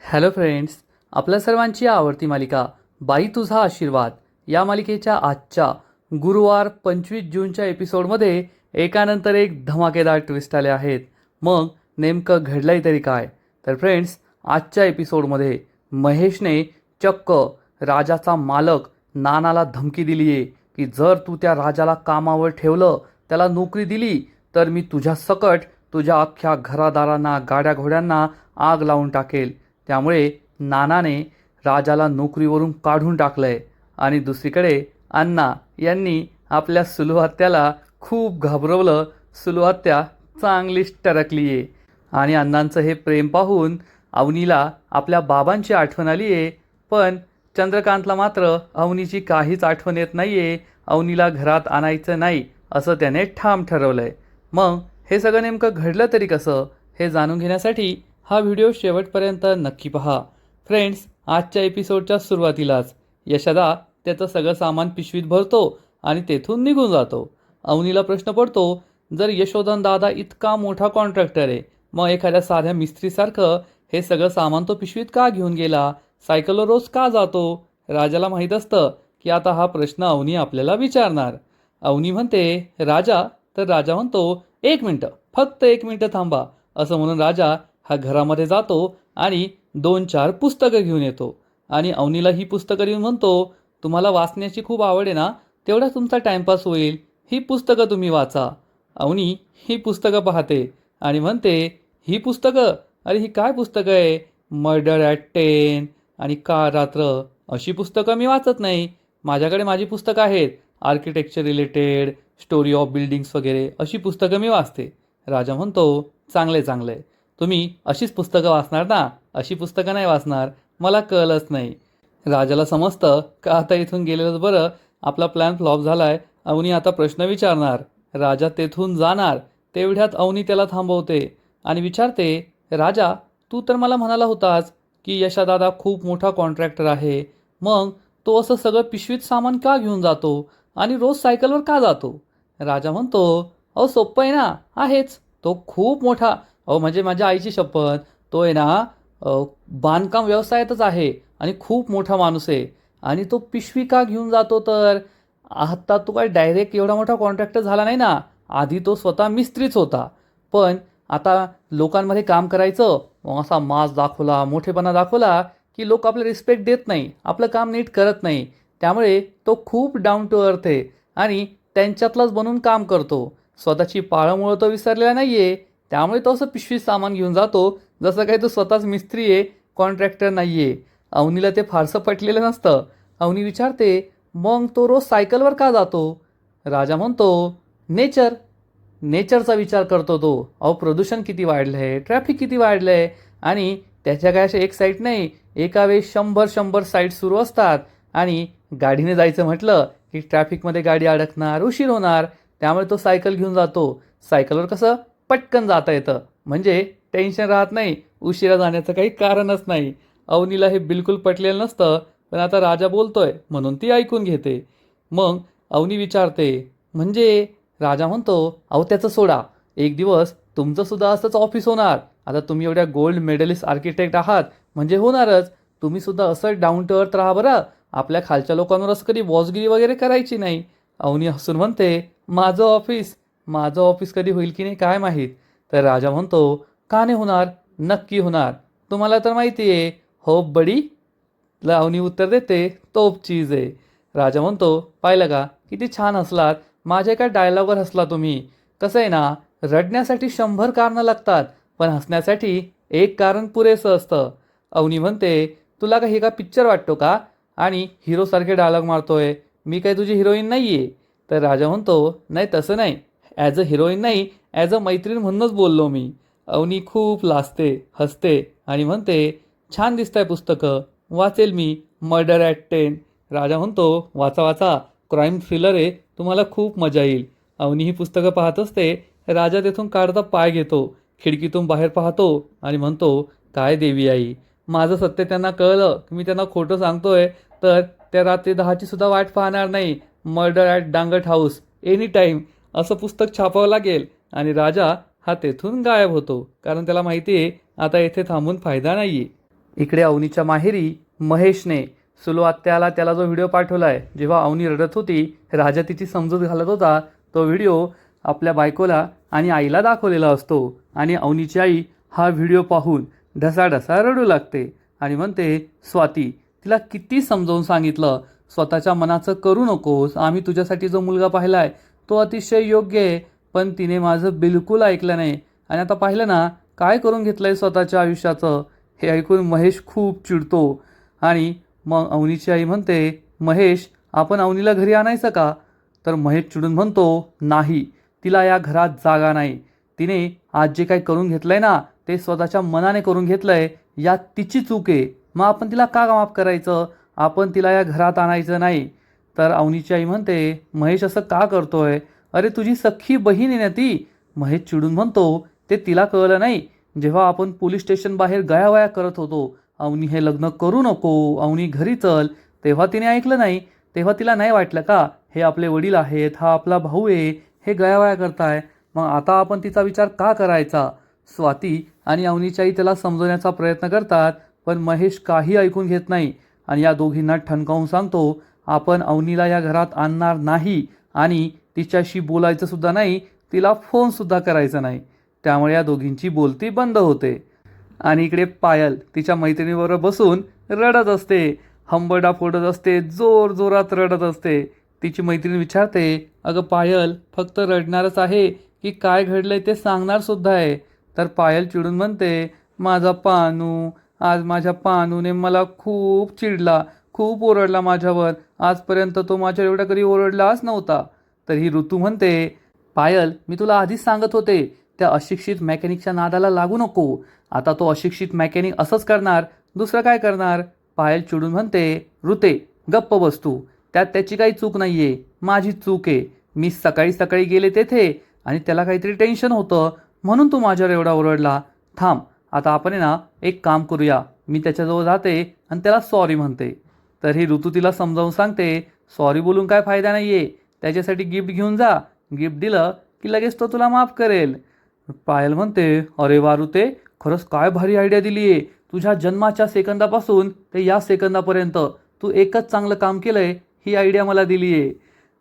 Hello friends, आपल्या सर्वांची आवडती मालिका बाई तुझा आशीर्वाद या मालिकेच्या आजच्या गुरुवार 25 जूनच्या एपिसोडमध्ये एकानंतर एक धमाकेदार ट्विस्ट आले आहेत. मग नेमकं घडलंय तरी काय? तर फ्रेंड्स, आजच्या एपिसोडमध्ये महेशने चक्क राजाचा मालक नानाला धमकी दिली आहे की जर तू त्या राजाला कामावर ठेवलं, त्याला नोकरी दिली, तर मी तुझ्या सकट तुझ्या अख्ख्या घरादारांना गाड्या घोड्यांना आग लावून टाकेल. त्यामुळे नानाने राजाला नोकरीवरून काढून टाकलंय. आणि दुसरीकडे अण्णा यांनी आपल्या सुलूहत्याला खूप घाबरवलं. सुलूहत्या चांगलीच टरकली आहे आणि अण्णांचं हे प्रेम पाहून अवनीला आपल्या बाबांची आठवण आली आहे. पण चंद्रकांतला मात्र अवनीची काहीच आठवण येत नाही आहे. अवनीला घरात आणायचं नाही असं त्याने ठाम ठरवलंय. मग हे सगळं नेमकं घडलं तरी कसं, हे जाणून घेण्यासाठी हा व्हिडिओ शेवटपर्यंत नक्की पहा. फ्रेंड्स, आजच्या एपिसोडच्या सुरुवातीलाच यशदा त्याचं सगळं सामान पिशवीत भरतो आणि तेथून निघून जातो. अवनीला प्रश्न पडतो, जर यशोधन दादा इतका मोठा कॉन्ट्रॅक्टर आहे, मग एखाद्या साध्या मिस्त्रीसारखं हे सगळं सामान तो पिशवीत का घेऊन गेला? सायकलवर रोज का जातो? राजाला माहीत असतं की आता हा प्रश्न अवनी आपल्याला विचारणार. अवनी म्हणते राजा, तर राजा म्हणतो 1 मिनटं, फक्त 1 मिनटं थांबा. असं म्हणून राजा हा घरामध्ये जातो आणि 2-4 पुस्तकं घेऊन येतो. आणि अवनीला ही पुस्तकं देऊन म्हणतो, तुम्हाला वाचण्याची खूप आवड आहे ना, तेवढा तुमचा टाइमपास होईल, ही पुस्तकं तुम्ही वाचा. अवनी ही पुस्तकं पाहते आणि म्हणते, ही पुस्तकं? अरे ही काय पुस्तकं आहे? मर्डर ॲट 10 आणि काळ रात्र अशी पुस्तकं मी वाचत नाही. माझ्याकडे माझी पुस्तकं आहेत, architecture related, story of buildings वगैरे अशी पुस्तकं मी वाचते. राजा म्हणतो, चांगले चांगले, तुम्ही अशीच पुस्तकं वाचणार ना? अशी पुस्तकं नाही वाचणार, मला कळलंच नाही. राजाला समजतं का आता इथून गेलेलंच बरं, आपला प्लॅन फ्लॉप झालाय. अवनी आता प्रश्न विचारणार. राजा तेथून जाणार तेवढ्यात अवनी त्याला थांबवते आणि विचारते, राजा, तू तर मला म्हणाला होतास की यशादादा खूप मोठा कॉन्ट्रॅक्टर आहे, मग तो असं सगळं पिशवीत सामान का घेऊन जातो आणि रोज सायकलवर का जातो? राजा म्हणतो, अहो सोपं आहे ना, आहेच तो खूप मोठा. अहो म्हणजे माझ्या आईची शपथ, तो आहे ना बांधकाम व्यवसायातच आहे आणि खूप मोठा माणूस आहे. आणि तो पिशवी का घेऊन जातो? तर आता तो काय डायरेक्ट एवढा मोठा कॉन्ट्रॅक्टर झाला नाही ना, आधी तो स्वतः मिस्त्रीच होता. पण आता लोकांमध्ये काम करायचं, मग असा मास दाखवला, मोठेपणा दाखवला की लोक आपलं रिस्पेक्ट देत नाही, आपलं काम नीट करत नाही. त्यामुळे तो खूप डाऊन टू अर्थ आहे आणि त्यांच्यातलाच बनून काम करतो. स्वतःची पाळंमुळं तो विसरलेला नाही आहे. त्यामुळे तो असं पिशवीत सामान घेऊन जातो, जसं काही तो स्वतःच मिस्त्री आहे, कॉन्ट्रॅक्टर नाही आहे. अवनीला ते फारसं पटलेलं नसतं. अवनी विचारते, मग तो रोज सायकलवर का जातो? राजा म्हणतो, नेचरचा विचार करतो तो. अहो प्रदूषण किती वाढलं आहे, ट्रॅफिक किती वाढलं आहे आणि त्याच्या काय अशा एक साईट नाही, एका वेळेस 100 साईट सुरू असतात. आणि गाडीने जायचं म्हटलं की ट्रॅफिकमध्ये गाडी अडकणार, उशीर होणार. त्यामुळे तो सायकल घेऊन जातो. सायकलवर कसं पटकन जाता येतं, म्हणजे टेन्शन राहत नाही, उशिरा जाण्याचं काही कारणच नाही. अवनीला हे बिलकुल पटलेलं नसतं, पण आता राजा बोलतोय म्हणून ती ऐकून घेते. मग अवनी विचारते, म्हणजे? राजा म्हणतो, अहो त्याचं सोडा, एक दिवस तुमचंसुद्धा असंच ऑफिस होणार. आता तुम्ही एवढ्या गोल्ड मेडलिस्ट आर्किटेक्ट आहात म्हणजे होणारच. तुम्हीसुद्धा असं डाऊन टू अर्थ राहा बरं, आपल्या खालच्या लोकांवर असं कधी बॉसगिरी वगैरे करायची नाही. अवनी हसून म्हणते, माझं ऑफिस कधी होईल की नाही काय माहीत. तर राजा म्हणतो, का नाही होणार, नक्की होणार, तुम्हाला तर माहिती आहे, होप बडी. अवनी उत्तर देते, तोप चीज आहे. राजा म्हणतो, पाहिलं का किती छान हसलात, माझ्या एका डायलॉगवर हसला तुम्ही. कसं आहे ना, रडण्यासाठी 100 कारणं लागतात, पण हसण्यासाठी एक कारण पुरेसं असतं. अवनी म्हणते, तुला का हे का पिक्चर वाटतो का आणि हिरोसारखे डायलॉग मारतोय? मी काही तुझी हिरोईन नाही आहे. तर राजा म्हणतो, नाही तसं नाही, ॲज अ हिरोईन नाही, ॲज अ मैत्रीण म्हणूनच बोललो मी. अवनी खूप लाजते, हसते आणि म्हणते, छान दिसतंय पुस्तकं, वाचेल मी, मर्डर ॲट 10. राजा म्हणतो, वाचा वाचा, क्राईम थ्रिलर आहे, तुम्हाला खूप मजा येईल. अवनी ही पुस्तकं पाहत असते. राजा तेथून काढता पाय घेतो, खिडकीतून बाहेर पाहतो आणि म्हणतो, काय देवी आई, माझं सत्य त्यांना कळलं की मी त्यांना खोटं सांगतोय, तर त्या रात्री 10ची सुद्धा वाट पाहणार नाही. Murder at Dangat house any time असं पुस्तक छापावं लागेल. आणि राजा हा तेथून गायब होतो, कारण त्याला माहिती आहे आता येथे थांबून फायदा नाही आहे. इकडे अवनीच्या माहेरी महेशने सुलो आत्याला त्याला जो व्हिडिओ पाठवलाय, जेव्हा अवनी रडत होती, राजा तिची समजूत घालत होता, तो व्हिडिओ आपल्या बायकोला आणि आईला दाखवलेला असतो. आणि अवनीची आई हा व्हिडिओ पाहून ढसाढसा रडू लागते आणि म्हणते, स्वाती, तिला किती समजावून सांगितलं, स्वतःच्या मनाचं करू नकोस, आम्ही तुझ्यासाठी जो मुलगा पाहिलाय तो अतिशय योग्य आहे, पण तिने माझं बिलकुल ऐकलं नाही आणि आता पाहिलं ना काय करून घेतलंय स्वतःच्या आयुष्याचं. हे ऐकून महेश खूप चिडतो आणि मग अवनीची आई म्हणते, महेश, आपण अवनीला घरी आणायचं का? तर महेश चिडून म्हणतो, नाही, तिला या घरात जागा नाही. तिने आज जे काही करून घेतलंय ना ते स्वतःच्या मनाने करून घेतलंय, यात तिची चूक आहे. मग आपण तिला का माफ करायचं? आपण तिला या घरात आणायचं नाही. तर अवनीची आई म्हणते, महेश असं का करतोय? अरे तुझी सख्खी बहीण आहे ना ती. महेश चिडून म्हणतो, ते तिला कळलं नाही. जेव्हा आपण पोलीस स्टेशन बाहेर गयावया करत होतो, अवनी हे लग्न करू नको, अवनी घरी चल, तेव्हा तिने ऐकलं नाही. तेव्हा तिला नाही वाटलं का हे आपले वडील आहेत, हा आपला भाऊ आहे, हे गयावया करताय, मग आता आपण तिचा विचार का करायचा? स्वाती आणि अवनीची आई त्याला समजवण्याचा प्रयत्न करतात, पण महेश काही ऐकून घेत नाही आणि या दोघींना ठणकावून सांगतो, आपण अवनीला या घरात आणणार नाही आणि तिच्याशी बोलायचं सुद्धा नाही, तिला फोनसुद्धा करायचा नाही. त्यामुळे या दोघींची बोलती बंद होते. आणि इकडे पायल तिच्या मैत्रिणीबरोबर बसून रडत असते, हंबरडा फोडत असते, जोर जोरात रडत असते. तिची मैत्रीण विचारते, अगं पायल, फक्त रडणारच आहे की काय घडलंय ते सांगणार सुद्धा आहे? तर पायल चिडून म्हणते, माझा पानू, आज माझ्या पानूने मला खूप चिडला, खूप ओरडला माझ्यावर, आजपर्यंत तो माझ्या एवढा कधी ओरडलाच नव्हता. तर ही ऋतू म्हणते, पायल, मी तुला आधीच सांगत होते, त्या अशिक्षित मेकॅनिकच्या नादाला लागू नको. आता तो अशिक्षित मेकॅनिक असंच करणार, दुसरं काय करणार? पायल चिडून म्हणते, ऋते, गप्प बस तू, त्यात त्याची काही चूक नाहीये, माझी चूक आहे. मी सकाळी सकाळी गेले तेथे आणि त्याला काहीतरी टेन्शन होतं म्हणून तू माझ्यावर एवढा ओरडला. थांब, आता आपण आहे ना एक काम करूया, मी त्याच्याजवळ जाते आणि त्याला सॉरी म्हणते. तर ही ऋतू तिला समजावून सांगते, सॉरी बोलून काय फायदा नाहीये, त्याच्यासाठी गिफ्ट घेऊन जा, गिफ्ट दिलं की लगेच तो तुला माफ करेल. पायल म्हणते, अरे वा ऋते, खरंच काय भारी आयडिया दिली आहे. तुझ्या जन्माच्या सेकंदापासून ते या सेकंदापर्यंत तू एकच चांगलं काम केलंय, ही आयडिया मला दिली आहे.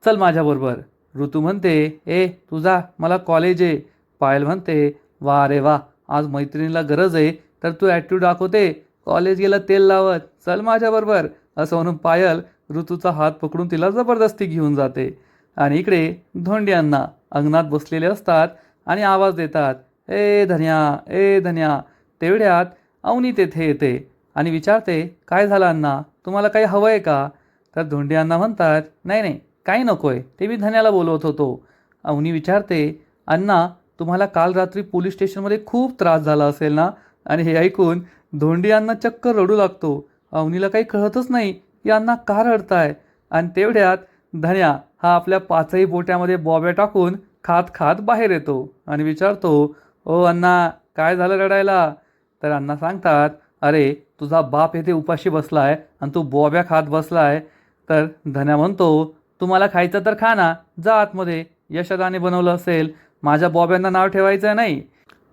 चल माझ्याबरोबर. ऋतू म्हणते, ए तुझा मला कॉलेज आहे. पायल म्हणते, वा रे वा, आज मैत्रिणीला गरज आहे तर तू ॲटिट्यूड दाखवते, कॉलेज गेलं तेल लावत, चल माझ्याबरोबर. असं म्हणून पायल ऋतूचा हात पकडून तिला जबरदस्ती घेऊन जाते. आणि इकडे धोंडी अण्णा अंगणात बसलेले असतात आणि आवाज देतात, ए धन्या, ए धन्या. तेवढ्यात अवनी तेथे येते आणि विचारते, काय झालं अण्णा, तुम्हाला काही हवं आहे का? तर धोंडी अण्णा म्हणतात, नाही नाही, काही नको आहे, ते मी धन्याला बोलवत होतो. अवनी विचारते, अण्णा, तुम्हाला काल रात्री पोलीस स्टेशनमध्ये खूप त्रास झाला असेल ना? आणि हे ऐकून धोंडी अण्णा चक्क रडू लागतो. अवनीला काही कळतच नाही की अण्णा का रडताय. आणि तेवढ्यात धन्या हा आपल्या पाचही बोट्यामध्ये बॉब्या टाकून खात खात बाहेर येतो आणि विचारतो, ओ अण्णा, काय झालं रडायला? तर अण्णा सांगतात, अरे तुझा बाप येथे उपाशी बसलाय आणि तू बॉब्या खात बसलाय. तर धन्या म्हणतो, तुम्हाला खायचं तर खा ना, जा आतमध्ये, यशोदाने बनवलं असेल, माझ्या बॉब्यांना नाव ठेवायचं नाही.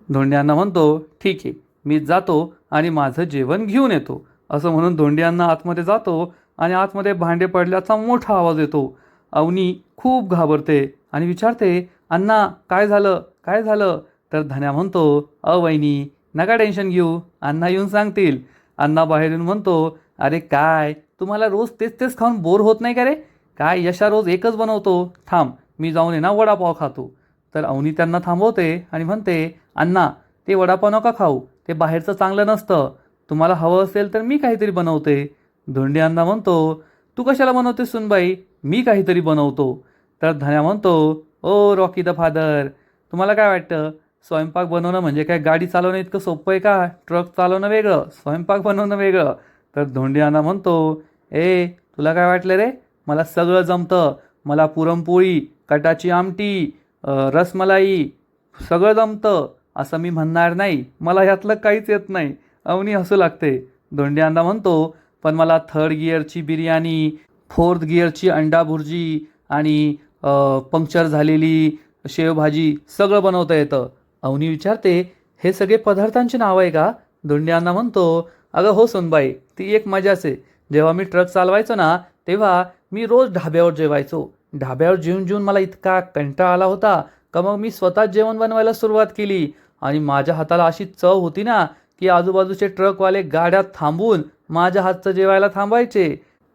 धोंड्यांना म्हणतो, ठीक आहे, मी जातो आणि माझं जेवण घेऊन येतो. असं म्हणून धोंड्यांना आतमध्ये जातो आणि आतमध्ये भांडे पडल्याचा मोठा आवाज येतो. अवनी खूप घाबरते आणि विचारते, अण्णा काय झालं, काय झालं? तर धन्या म्हणतो, वहिनी, नका टेन्शन घेऊ, अण्णा येऊन सांगतील. अण्णा बाहेर येऊन म्हणतो, अरे काय, तुम्हाला रोज तेच तेच खाऊन बोर होत नाही का रे? काय यशा रोज एकच बनवतो, थांब मी जाऊन ना वडापाव खातो. तर अवनी त्यांना थांबवते आणि म्हणते, अण्णा, ते वडापाव नका खाऊ, ते बाहेरचं चांगलं नसतं, तुम्हाला हवं असेल तर मी काहीतरी बनवते. धोंडी अण्णा म्हणतो, तू कशाला बनवते सुनबाई, मी काहीतरी बनवतो. तर धन्या म्हणतो, ओ रॉकी द फादर, तुम्हाला काय वाटतं, स्वयंपाक बनवणं म्हणजे काय गाडी चालवणं इतकं सोपं आहे का? ट्रक चालवणं वेगळं, स्वयंपाक बनवणं वेगळं. तर धोंडी अण्णा म्हणतो, ए तुला काय वाटलं रे, मला सगळं जमतं, मला पुरणपोळी, कटाची आमटी, रसमलाई सगळं जमतं, असं मी म्हणणार नाही, मला यातलं काहीच येत नाही. अवनी हसू लागते. धोंडी अण्णा म्हणतो, पण मला थर्ड गिअरची बिर्याणी, फोर्थ गिअरची अंडा भुर्जी आणि पंक्चर झालेली शेवभाजी सगळं बनवता येतं. अवनी विचारते, हे सगळे पदार्थांची नावं आहे का? धोंडी अण्णा म्हणतो, अगं हो सुनबाई, ती एक मजाच आहे. जेव्हा मी ट्रक चालवायचो ना, तेव्हा मी रोज ढाब्यावर जेवायचो. ढाब्यावर जेवून जेवून मला इतका कंटाळा आला होता का मग मी स्वतःच जेवण बनवायला सुरुवात केली. आणि माझ्या हाताला अशी चव होती ना, की आजूबाजूचे ट्रकवाले गाड्या थांबून माझ्या हातचं जेवायला थांबायचे.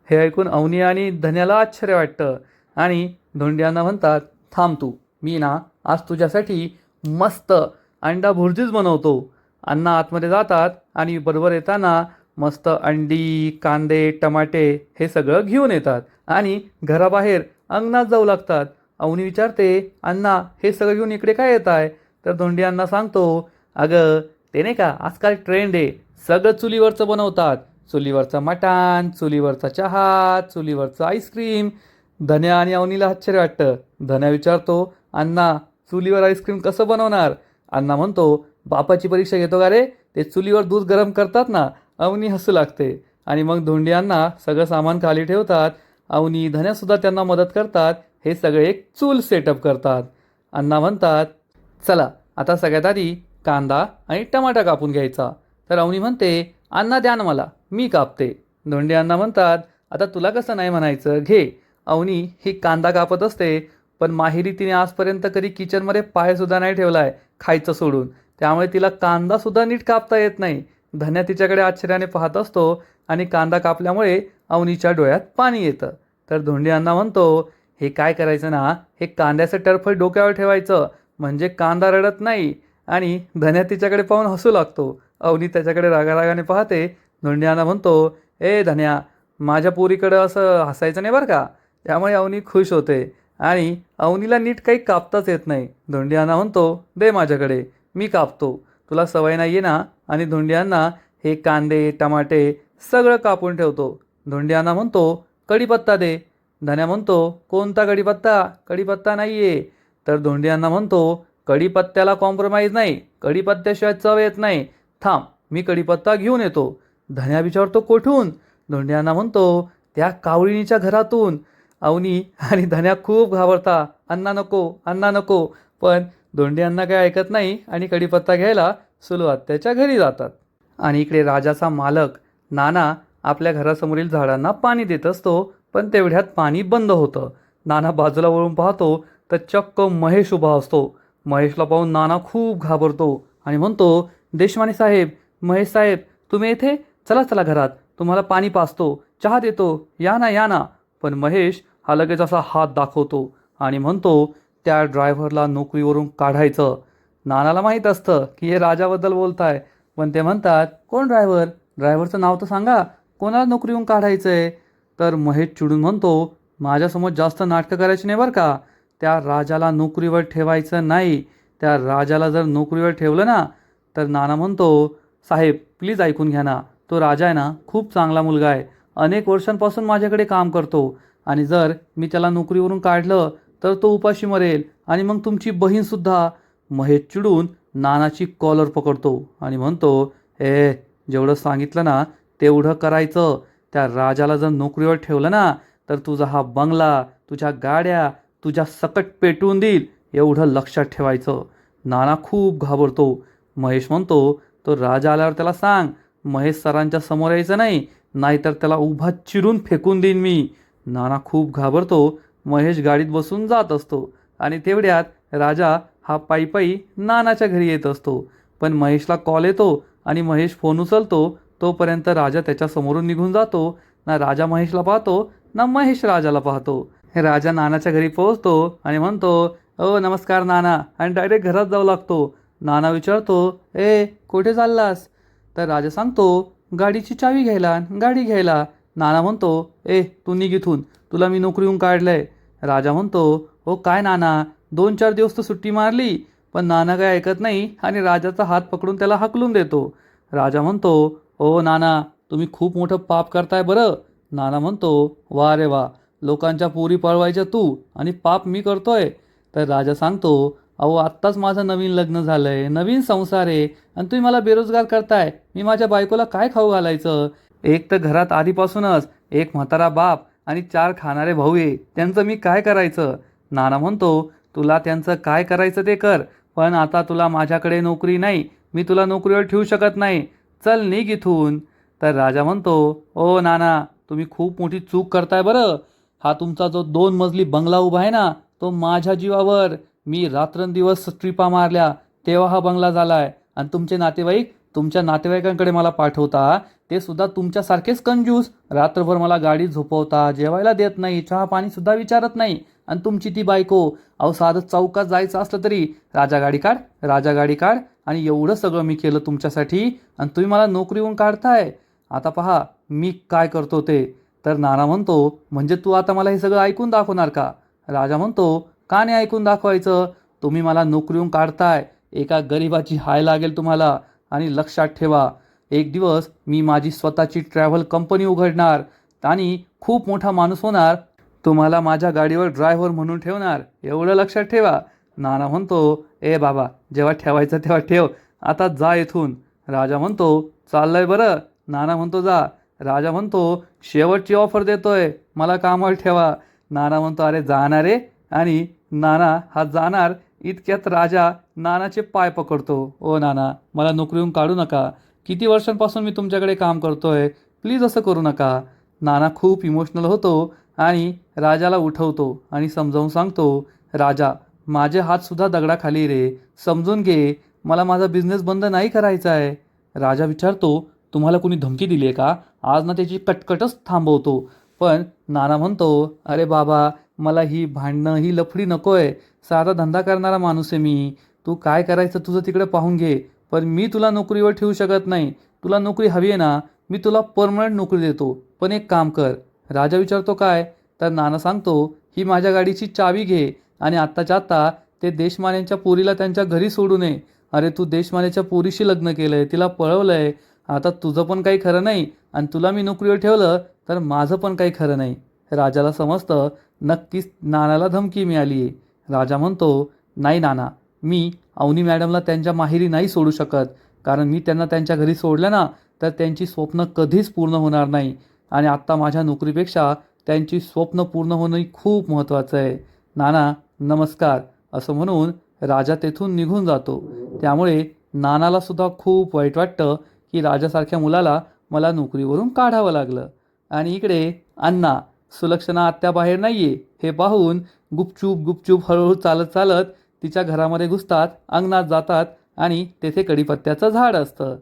हे ऐकून अवनी आणि धन्याला आश्चर्य वाटतं आणि धोंड्यांना म्हणतात, थांब तू, मी ना आज तुझ्यासाठी मस्त अंडा भुर्जीच बनवतो. अण्णा आतमध्ये जातात आणि बरोबर येताना मस्त अंडी, कांदे, टमाटे हे सगळं घेऊन येतात आणि घराबाहेर अंगणात जाऊ लागतात. अवनी विचारते, अण्णा हे सगळं घेऊन इकडे काय येत आहे? तर धोंडी अण्णा सांगतो, अगं ते नाही का आजकाल ट्रेंड आहे, सगळं चुलीवरचं बनवतात. चुलीवरचं मटण, चुलीवरचा चहा, चुलीवरचं आईस्क्रीम. धन्या आणि अवनीला आश्चर्य वाटतं. धन्या विचारतो, अण्णा चुलीवर आईस्क्रीम कसं बनवणार? अण्णा म्हणतो, बापाची परीक्षा घेतो का रे? ते चुलीवर दूध गरम करतात ना. अवनी हसू लागते आणि मग धोंडी अण्णा सगळं सामान खाली ठेवतात. अवनी धन्यासुद्धा त्यांना मदत करतात. हे सगळे एक चूल सेटअप करतात. अण्णा म्हणतात, चला आता सगळ्यात आधी कांदा आणि टमाटा कापून घ्यायचा. तर अवनी म्हणते, अण्णा द्या ना मला, मी कापते. धोंडी अण्णा म्हणतात, आता तुला कसं नाही म्हणायचं, घे. अवनी ही कांदा कापत असते, पण माहेरी तिने आजपर्यंत कधी किचनमध्ये पायसुद्धा नाही ठेवला आहे खायचं सोडून. त्यामुळे तिला कांदासुद्धा नीट कापता येत नाही. धन्या तिच्याकडे आश्चर्याने पाहत असतो आणि कांदा कापल्यामुळे अवनीच्या डोळ्यात पाणी येतं. तर धोंडी अण्णा म्हणतो, हे काय करायचं ना, हे कांद्याचं टरफल डोक्यावर ठेवायचं म्हणजे कांदा रडत नाही. आणि धन्या तिच्याकडे पाहून हसू लागतो. अवनी त्याच्याकडे रागारागाने पाहते. धोंडी अण्णा म्हणतो, ए धन्या, माझ्या पोरीकडं असं हसायचं नाही बरं का. त्यामुळे अवनी खुश होते आणि अवनीला नीट काही कापताच येत नाही. धोंडी अण्णा म्हणतो, दे माझ्याकडे, मी कापतो, तुला सवय नाही आहे ना. आणि धोंडी अण्णा हे कांदे, टमाटे सगळं कापून ठेवतो. धोंडी अण्णा म्हणतो, कढीपत्ता दे. धन्या म्हणतो, कोणता कढीपत्ता? कढीपत्ता नाही आहे. तर धोंडी अण्णा म्हणतो, कढीपत्त्याला कॉम्प्रोमाइज नाही, कढीपत्त्याशिवाय चव येत नाही. थांब, मी कढीपत्ता घेऊन येतो. धन्या विचारतो, कुठून? धोंडी अण्णा म्हणतो, त्या कावळीनीच्या घरातून. अवनी आणि धन्या खूप घाबरता, अण्णा नको, अण्णा नको. पण धोंडी अण्णा काही ऐकत नाही आणि कढीपत्ता घ्यायला सुरुवात त्याच्या घरी जातात. आणि इकडे राजाचा मालक नाना आपल्या घरासमोरील झाडांना पाणी देत असतो, पण तेवढ्यात पाणी बंद होतं. नाना बाजूला वळून पाहतो तर चक्क महेश उभा असतो. महेशला पाहून नाना खूप घाबरतो आणि म्हणतो, देशमाने साहेब, महेश साहेब, तुम्ही येथे? चला चला घरात, तुम्हाला पाणी पाजतो, चहा देतो, या ना या ना. पण महेश हा लगेच असा हात दाखवतो आणि म्हणतो, त्या ड्रायव्हरला नोकरीवरून काढायचं. नानाला माहीत असतं की हे राजाबद्दल बोलताय, पण ते म्हणतात, कोण ड्रायव्हर? ड्रायव्हरचं नाव तर सांगा, कोणाला नोकरीवरून काढायचं आहे? तर महेश चिडून म्हणतो, माझ्यासमोर जास्त नाटकं करायची नाही बरं का. त्या राजाला नोकरीवर ठेवायचं नाही. त्या राजाला जर नोकरीवर ठेवलं ना, तर नाना म्हणतो, साहेब प्लीज ऐकून घ्या ना, तो राजा आहे ना खूप चांगला मुलगा आहे, अनेक वर्षांपासून माझ्याकडे काम करतो. आणि जर मी त्याला नोकरीवरून काढलं तर तो उपाशी मरेल आणि मग तुमची बहीणसुद्धा. महेश चिडून नानाची कॉलर पकडतो आणि म्हणतो, जेवढं सांगितलं ना तेवढं करायचं. त्या राजाला जर नोकरीवर ठेवलं ना, तर तुझा हा बंगला, तुझ्या गाड्या तुझ्या सकट पेटवून देईल, एवढं लक्षात ठेवायचं. नाना खूप घाबरतो. महेश म्हणतो, तो राजा आल्यावर त्याला सांग, महेश सरांच्या समोर यायचं नाही, नाहीतर त्याला उभा चिरून फेकून देईन मी. नाना खूप घाबरतो. महेश गाडीत बसून जात असतो आणि तेवढ्यात राजा हा पायी नानाच्या घरी येत असतो. पण महेशला कॉल येतो आणि महेश फोन उचलतो. तोपर्यंत राजा त्याच्या समोरून निघून जातो. ना राजा महेशला पाहतो ना महेश राजाला पाहतो. राजा नानाच्या घरी पोहोचतो आणि म्हणतो, नमस्कार नाना, आणि डायरेक्ट घरात जाऊ लागतो. नाना विचारतो, कुठे चाललास? तर राजा सांगतो, गाडीची चावी घ्यायला, गाडी घ्यायला. नाना म्हणतो, तू निघ इथून, तुला मी नोकरीहून काढलंय. राजा म्हणतो, काय नाना, 2-4 दिवस तर सुट्टी मारली. पण नाना काय ऐकत नाही आणि राजाचा हात पकडून त्याला हाकलून देतो. राजा म्हणतो, नाना, तुम्ही खूप मोठं पाप करताय बरं. नाना म्हणतो, वा रे वा, लोकांच्या पोरी पळवायच्या तू आणि पाप मी करतोय. तर राजा सांगतो, आत्ताच माझं नवीन लग्न झालंय, नवीन संसार आहे, आणि तुम्ही मला बेरोजगार करताय. मी माझ्या बायकोला काय खाऊ घालायचं? एक तर घरात आधीपासूनच एक म्हातारा बाप आणि 4 खाणारे भाऊ आहे, त्यांचं मी काय करायचं? नाना म्हणतो, तुला त्यांचं काय करायचं ते कर, पण आता तुला माझ्याकडे नोकरी नाही, मी तुला नोकरीवर ठेवू शकत नाही, चल निघ इथून. तर राजा म्हणतो, ओ नाना, तुम्ही खूप मोठी चूक करताय बरं. हा तुमचा जो 2 मजली बंगला उभा आहे ना, तो माझ्या जीवावर. मी रात्रंदिवस ट्रिपा मारल्या तेव्हा हा बंगला झालाय. आणि तुमचे नातेवाईक तुमच्या नातेवाईकांकडे मला पाठवता, ते सुद्धा तुमच्यासारखेच कंजूस. रात्रभर मला गाडीत झोपवता, जेवायला देत नाही, चहा पाणी सुद्धा विचारत नाही. आणि तुमची ती बायको, अहो साधं चौकात जायचं असलं तरी राजा गाडी काढ, राजा गाडी काढ. आणि एवढं सगळं मी केलं तुमच्यासाठी आणि तुम्ही मला नोकरीवरून काढताय. आता पहा मी काय करतो ते. तर नाना म्हणतो, म्हणजे तू आता मला हे सगळं ऐकून दाखवणार का? राजा म्हणतो, का नाही ऐकून दाखवायचं? तुम्ही मला नोकरीवरून काढताय, एका गरिबाची हाय लागेल तुम्हाला. आणि लक्षात ठेवा, एक दिवस मी माझी स्वतःची ट्रॅव्हल कंपनी उघडणार आणि खूप मोठा माणूस होणार. तुम्हाला माझ्या गाडीवर ड्रायव्हर म्हणून ठेवणार, एवढं लक्षात ठेवा. नाना म्हणतो, ए बाबा, जेव्हा ठेवायचं तेव्हा ठेव, आता जा इथून. राजा म्हणतो, चाललंय बरं. नाना म्हणतो, जा. राजा म्हणतो, शेवटची ऑफर देतोय, मला कामावर ठेवा. नाना म्हणतो, अरे जाणार रे. आणि नाना हा जाणार इतक्यात राजा नानाचे पाय पकडतो. ओ नाना, मला नोकरीवरून काढू नका. किती वर्षांपासून मी तुमच्याकडे काम करतोय, प्लीज असं करू नका. नाना खूप इमोशनल होतो आणि राजाला उठवतो आणि समजावून सांगतो, राजा, माझे हातसुद्धा दगडाखाली रे, समजून घे. मला माझा बिझनेस बंद नाही करायचा आहे. राजा विचारतो, तुम्हाला कोणी धमकी दिली आहे का? आज ना त्याची कटकटच थांबवतो. पण नाना म्हणतो, अरे बाबा, मला ही भांडणं ही लफडी नको आहे. साधा धंदा करणारा माणूस आहे मी. तू काय करायचं तुझं तिकडे पाहून घे, पण मी तुला नोकरीवर ठेवू शकत नाही. तुला नोकरी हवी आहे ना, मी तुला परमनंट नोकरी देतो. पण एक काम कर. राजा विचारतो, काय? तर नाना सांगतो, ही माझ्या गाडीची चावी घे आणि आत्ताच्या आत्ता ते देशमान्यांच्या पोरीला त्यांच्या घरी सोडू नये. अरे तू देशमान्याच्या पोरीशी लग्न केलंय, तिला पळवलंय. आता तुझं पण काही खरं नाही आणि तुला मी नोकरीवर ठेवलं तर माझं पण काही खरं नाही. राजाला समजतं नक्कीच नानाला धमकी मिळाली आहे. राजा म्हणतो, नाही नाना, मी अवनी मॅडमला त्यांच्या माहेरी नाही सोडू शकत. कारण मी त्यांना त्यांच्या घरी सोडलं ना, तर त्यांची स्वप्न कधीच पूर्ण होणार नाही. आणि आत्ता माझ्या नोकरीपेक्षा त्यांची स्वप्न पूर्ण होणं खूप महत्त्वाचं आहे. नाना नमस्कार, असं म्हणून राजा तेथून निघून जातो. त्यामुळे नानाला सुद्धा खूप वाईट वाटतं की राजासारख्या मुलाला मला नोकरीवरून काढावं लागलं. आणि इकडे अण्णा, सुलक्षणा आत्या बाहेर नाहीये हे पाहून गुपचूप गुपचूप हळूहळू चालत चालत तिच्या घरामध्ये घुसतात, अंगणात जातात आणि तेथे कडीपत्त्याचं झाड असतं.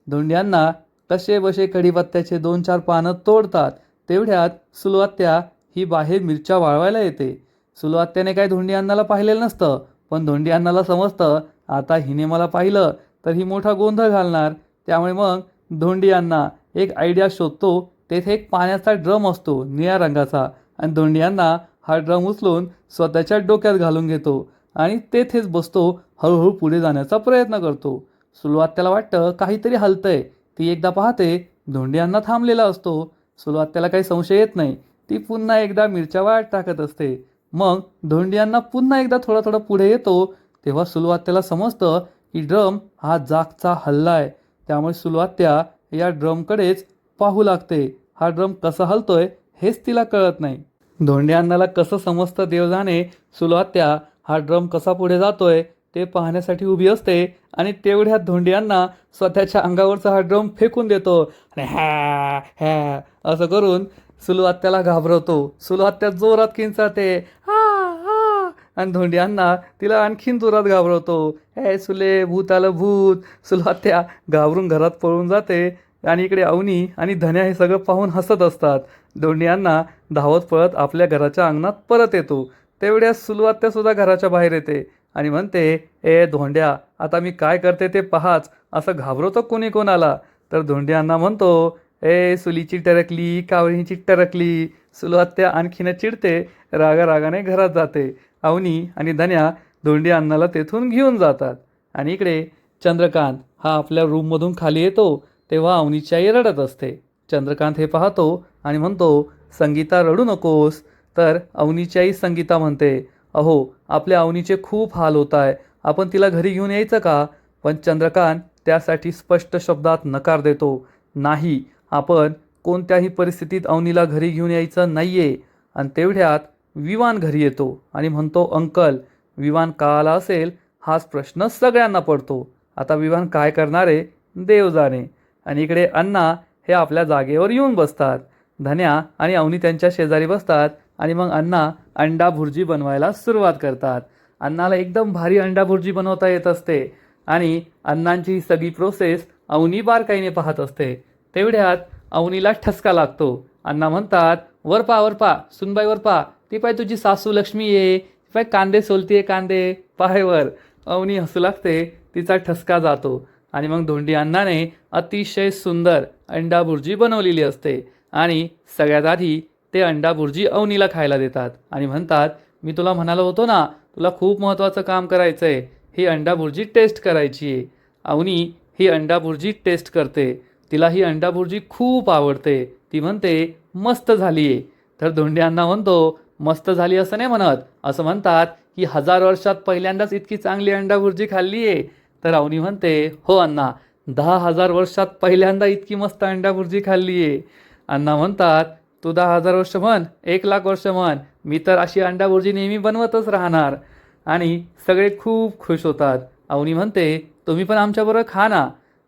धोंड्यांना कसे बसे कडीपत्त्याचे 2-4 पानं तोडतात. तेवढ्यात सुलुआत्या ही बाहेर मिरच्या वाळवायला येते. सुलुआत्याने काय धोंडी अण्णाला पाहिलेलं नसतं, पण धोंडी अण्णाला समजतं आता हिने मला पाहिलं तर ही मोठा गोंधळ घालणार. त्यामुळे मग धोंडी अण्णा एक आयडिया शोधतो. तेथे एक पाण्याचा ड्रम असतो निळ्या रंगाचा आणि धोंडी अण्णा हा ड्रम उचलून स्वतःच्या डोक्यात घालून घेतो आणि तेथेच बसतो. हळूहळू पुढे जाण्याचा प्रयत्न करतो. सुलुआत्याला वाटतं काहीतरी हलतंय. ती एकदा पाहते, धोंडी अण्णा थांबलेला असतो. सुलुआत्याला काही संशय येत नाही. ती पुन्हा एकदा मिरच्या वाळत टाकत असते. मग धोंडी अण्णा पुन्हा एकदा थोडा थोडा पुढे येतो. तेव्हा सुलुआत्याला समजतं की ड्रम हा जागचा हललाय. त्यामुळे सुलुआत्या या ड्रमकडेच पाहू लागते. हा ड्रम कसा हलतोय हेच तिला कळत नाही. धोंडी अण्णाला कसं समजतं देव जाणे. सुलुआत्या हा ड्रम कसा पुढे जातोय ते पाहण्यासाठी उभी असते आणि तेवढ्यात धोंडी अण्णा स्वतःच्या अंगावरचा हा ड्रम फेकून देतो आणि हॅ हॅ असं करून सुलुआत्याला घाबरवतो. सुलुआत्या जोरात किंचाळते, हा हा, आणि धोंडी अण्णा तिला आणखीन जोरात घाबरवतो. हे सुले, भूत आलं भूत. सुलुआत्या घाबरून घरात पळून जाते आणि इकडे अवनी आणि धन्या हे सगळं पाहून हसत असतात. धोंडी अण्णा धावत पळत आपल्या घराच्या अंगणात परत येतो. तेवढ्या सुलुआत्या सुद्धा घराच्या बाहेर येते आणि म्हणते, ए धोंड्या, आता मी काय करते ते पहाच, असं घाबरवतो कोणी कोणाला? तर धोंडी अण्णा म्हणतो, ए सुलीची टरकली, कावळीची टरकली. सुलुआत्या आणखीन चिडते, रागारागाने घरात जाते. अवनी आणि धन्या धोंडी अण्णाला तेथून घेऊन जातात. आणि इकडे चंद्रकांत हा आपल्या रूममधून खाली येतो. तेव्हा अवनीची आई रडत असते. चंद्रकांत हे पाहतो आणि म्हणतो, संगीता रडू नकोस. तर अवनीची आई संगीता म्हणते, अहो आपल्या अवनीचे खूप हाल होत आहे, आपण तिला घरी घेऊन यायचं का? पण चंद्रकांत त्यासाठी स्पष्ट शब्दात नकार देतो, नाही, आपण कोणत्याही परिस्थितीत अवनीला घरी घेऊन यायचं नाहीये. आणि तेवढ्यात विवान घरी येतो आणि म्हणतो, अंकल, विवान का आला असेल हाच प्रश्न सगळ्यांना पडतो. आता विवान काय करणारे देव जाणे. आणि इकडे अण्णा हे आपल्या जागेवर येऊन बसतात. धन्या आणि अवनी त्यांच्या शेजारी बसतात आणि मग अण्णा अंडा भुर्जी बनवायला सुरुवात करतात. अण्णाला एकदम भारी अंडा भुर्जी बनवता येत असते आणि अण्णांची ही सगळी प्रोसेस अवनी बारकाईने पाहत असते. तेवढ्यात अवनीला ठसका लागतो. अण्णा म्हणतात, वर पा सुनबाई वर पा, ती पाय तुझी सासू लक्ष्मी ये, ती पाय कांदे सोलतीये कांदे, पाय वर. अवनी हसू लागते. तिचा ठसका जातो आणि मग धोंडी अण्णाने अतिशय सुंदर अंडा भुर्जी बनवलेली असते आणि सगळ्यात आधी ते अंडा भुर्जी अवनीला खायला देतात आणि म्हणतात, मी तुला म्हणालो होतो ना, तुला खूप महत्त्वाचं काम करायचं आहे, ही अंडा भुर्जी टेस्ट करायची आहे. अवनी ही अंडा भुर्जी टेस्ट करते. तिला ही अंडा भुर्जी खूप आवडते. ती म्हणते, मस्त झाली आहे. तर धोंडी अण्णा म्हणतो, मस्त झाली असं नाही म्हणत, असं म्हणतात की 1000 वर्षात पहिल्यांदाच इतकी चांगली अंडा भुर्जी खाल्ली आहे. तर अवनी म्हणते, हो अण्णा, 10,000 वर्षात पहिल्यांदा इतकी मस्त अंडा भुर्जी खाल्ली आहे. अण्णा म्हणतात, तू 10,000 वर्ष म्हण, 1,00,000 वर्ष म्हण, मी तर अशी अंडा भुर्जी नेहमी बनवतच राहणार. आणि सगळे खूप खुश होतात. अवनी म्हणते, तुम्ही पण आमच्याबरोबर खा ना.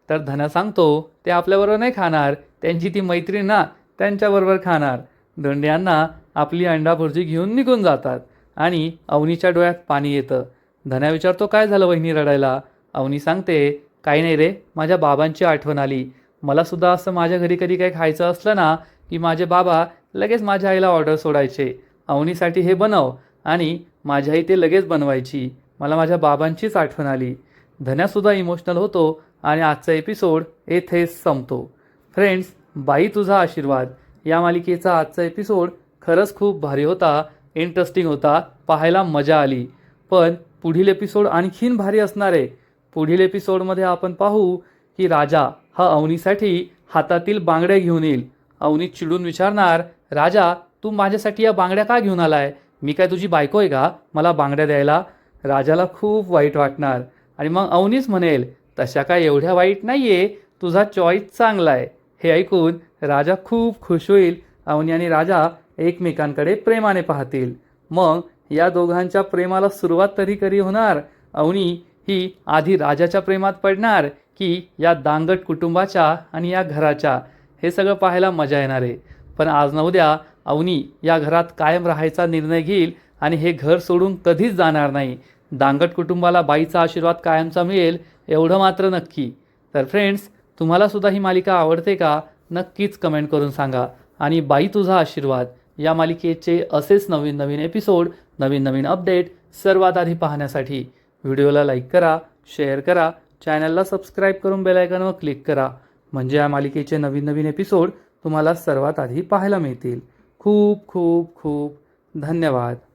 तर धन्या सांगतो, ते आपल्याबरोबर नाही खाणार, त्यांची ती मैत्रीण ना, त्यांच्याबरोबर खाणार. धोंड्यांना आपली अंडा भुर्जी घेऊन निघून जातात आणि अवनीच्या डोळ्यात पाणी येतं. धन्या विचारतो, काय झालं वहिनी रडायला? अवनी सांगते, काही नाही रे, माझ्या बाबांची आठवण आली. मला सुद्धा असं माझ्या घरी कधी काही खायचं असलं ना की माझे बाबा लगेच माझ्या आईला ऑर्डर सोडायचे, अवनीसाठी हे बनव, आणि माझी आई ते लगेच बनवायची. मला माझ्या बाबांचीच आठवण आली. धन्यासुद्धा इमोशनल होतो आणि आजचा एपिसोड येथेच संपतो. फ्रेंड्स, बाई तुझा आशीर्वाद या मालिकेचा आजचा एपिसोड खरंच खूप भारी होता, इंटरेस्टिंग होता, पाहायला मजा आली. पण पुढील एपिसोड आणखीन भारी असणार आहे. पुढील एपिसोडमध्ये आपण पाहू की राजा हा अवनीसाठी हातातील बांगड्या घेऊन येईल. अवनी चिडून विचारणार, राजा तू माझ्यासाठी या बांगड्या का घेऊन आलाय? मी काय तुझी बायको आहे का मला बांगड्या द्यायला? राजाला खूप वाईट वाटणार आणि मग अवनीच म्हणेल, तशा काय एवढ्या वाईट नाही आहे, तुझा चॉईस चांगला आहे. हे ऐकून राजा खूप खुश होईल. अवनी आणि राजा एकमेकांकडे प्रेमाने पाहतील. मग या दोघांच्या प्रेमाला सुरुवात तरी कधी होणार? अवनी ही आधी राजाच्या प्रेमात पडणार की या दांगट कुटुंबाच्या आणि या घराच्या? हे सगळं पाहायला मजा येणार आहे. पण आज ना उद्या अवनी या घरात कायम राहायचा निर्णय घेईल आणि हे घर सोडून कधीच जाणार नाही. दांगट कुटुंबाला बाईचा आशीर्वाद कायमचा मिळेल एवढं मात्र नक्की. तर फ्रेंड्स, तुम्हाला सुद्धा ही मालिका आवडते का? नक्कीच कमेंट करून सांगा. आणि बाई तुझा आशीर्वाद या मालिकेचे असेच नवीन नवीन एपिसोड, नवीन नवीन अपडेट सर्वात आधी पाहण्यासाठी व्हिडिओला लाईक करा, शेअर करा, चॅनलला सबस्क्राईब करून बेल आयकॉनवर क्लिक करा. म्हणजे या मालिकेचे नवीन नवीन एपिसोड तुम्हाला सर्वात आधी पाहायला मिळतील. खूप खूप खूप धन्यवाद.